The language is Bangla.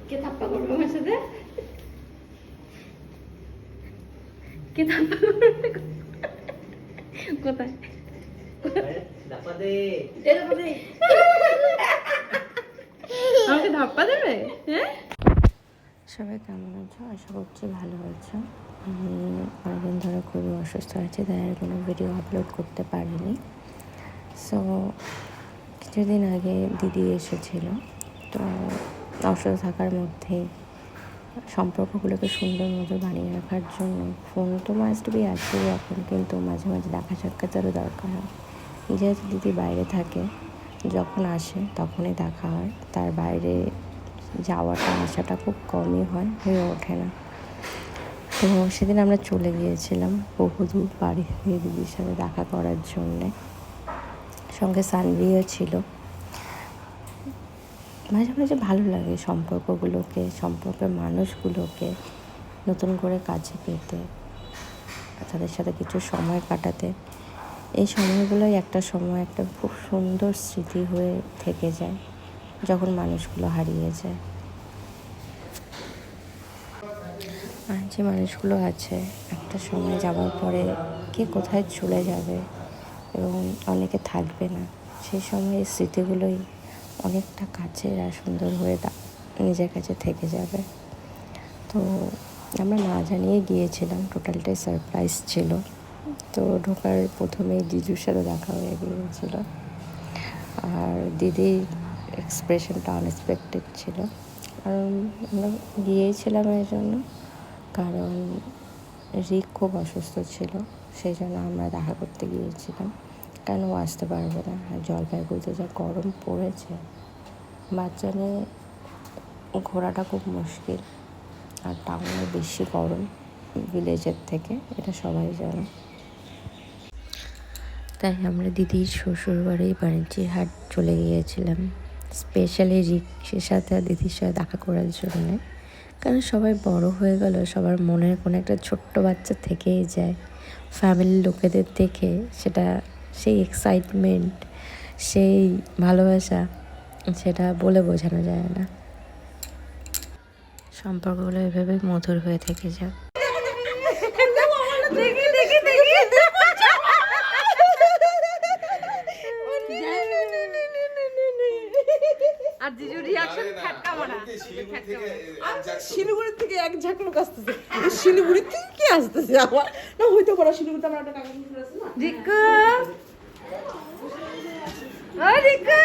কে থাপ্পা করবে আমার সাথে? কে থাপ্পা করবে? কোথায়? আমাকে ধাপ্পা দেবে? হ্যাঁ, সবাই কেমন আছো? আশা করছি ভালো আছো। আমি অনেকদিন ধরে খুবই অসুস্থ আছি, তাই আর কোনো ভিডিও আপলোড করতে পারিনি। সো কিছুদিন আগে দিদি এসেছিল, তো অসুস্থ থাকার মধ্যেই সম্পর্কগুলোকে সুন্দর মতো বানিয়ে রাখার জন্য ফোন তো মাস্ট বি আছেই এখন, কিন্তু মাঝে মাঝে দেখা সাক্ষাতেরও দরকার হয়। যেহেতু দিদি বাইরে থাকে, যখন আসে তখনই দেখা হয়, তার বাইরে যাওয়াটা আসাটা খুব কমই হয়, হয়ে ওঠে না। তো সেদিন আমরা চলে গিয়েছিলাম বহুদূর বাড়ি দিদির সাথে দেখা করার জন্যে, সঙ্গে সানভিও ছিল। মাঝে মাঝে ভালো লাগে সম্পর্কের মানুষগুলোকে নতুন করে কাছে পেতে, তাদের সাথে কিছু সময় কাটাতে। এই সময়গুলোই একটা সময় একটা খুব সুন্দর স্মৃতি হয়ে থেকে যায় যখন মানুষগুলো হারিয়ে যায়। আর যে মানুষগুলো আছে, একটা সময় যাওয়ার পরে কে কোথায় চলে যাবে এবং অনেকে থাকবে না, সেই সময় স্মৃতিগুলোই অনেকটা কাছের আর সুন্দর হয়ে নিজের কাছে থেকে যাবে। তো আমরা না জানিয়ে গিয়েছিলাম, টোটালটাই সারপ্রাইজ ছিল। তো ঢোকার প্রথমেই জিজুর সাথে দেখা হয়ে গিয়েছিল, আর দিদির এক্সপ্রেশনটা আনএক্সপেক্টেড ছিল। কারণ আমরা গিয়েছিলাম এর জন্য, কারণ রিক খুব অসুস্থ ছিল, সেই জন্য আমরা দেখা করতে গিয়েছিলাম। কেন আসতে পারবে না? আর জলপাইগুড়িতে যা গরম পড়েছে, বাচ্চা নিয়ে ঘোরাটা খুব মুশকিল। আর টাউনে বেশি গরম ভিলেজের থেকে, এটা সবাই জানে। তাই আমরা দিদির শ্বশুরবাড়ি বাণিজ্যিক চলে গিয়েছিলাম, স্পেশালি রিক্সের সাথে আর দিদির সাথে দেখা করার জন্যে। কারণ সবাই বড় হয়ে গেল, সবার মনের কোনো একটা ছোট্ট বাচ্চা থেকেই যায়। ফ্যামিলির লোকেদের দেখে সেটা, সেই এক্সাইটমেন্ট, সেই ভালোবাসা, সেটা বলে বোঝানো যায় না। সম্পর্কগুলো এভাবে মধুর হয়ে থেকে যাক। আর জিজুর রিঅ্যাকশন ঠাটকা মারা। শিলিগুড়ি থেকে এক ঝাঁক লোক আসতেছে। শিলিগুড়ি থেকে কি আসতেছে? আমার না হইতে পারে, শিলিগুড়িতে আমার একটা কাকা আছে না। রিকা, ও রিকা।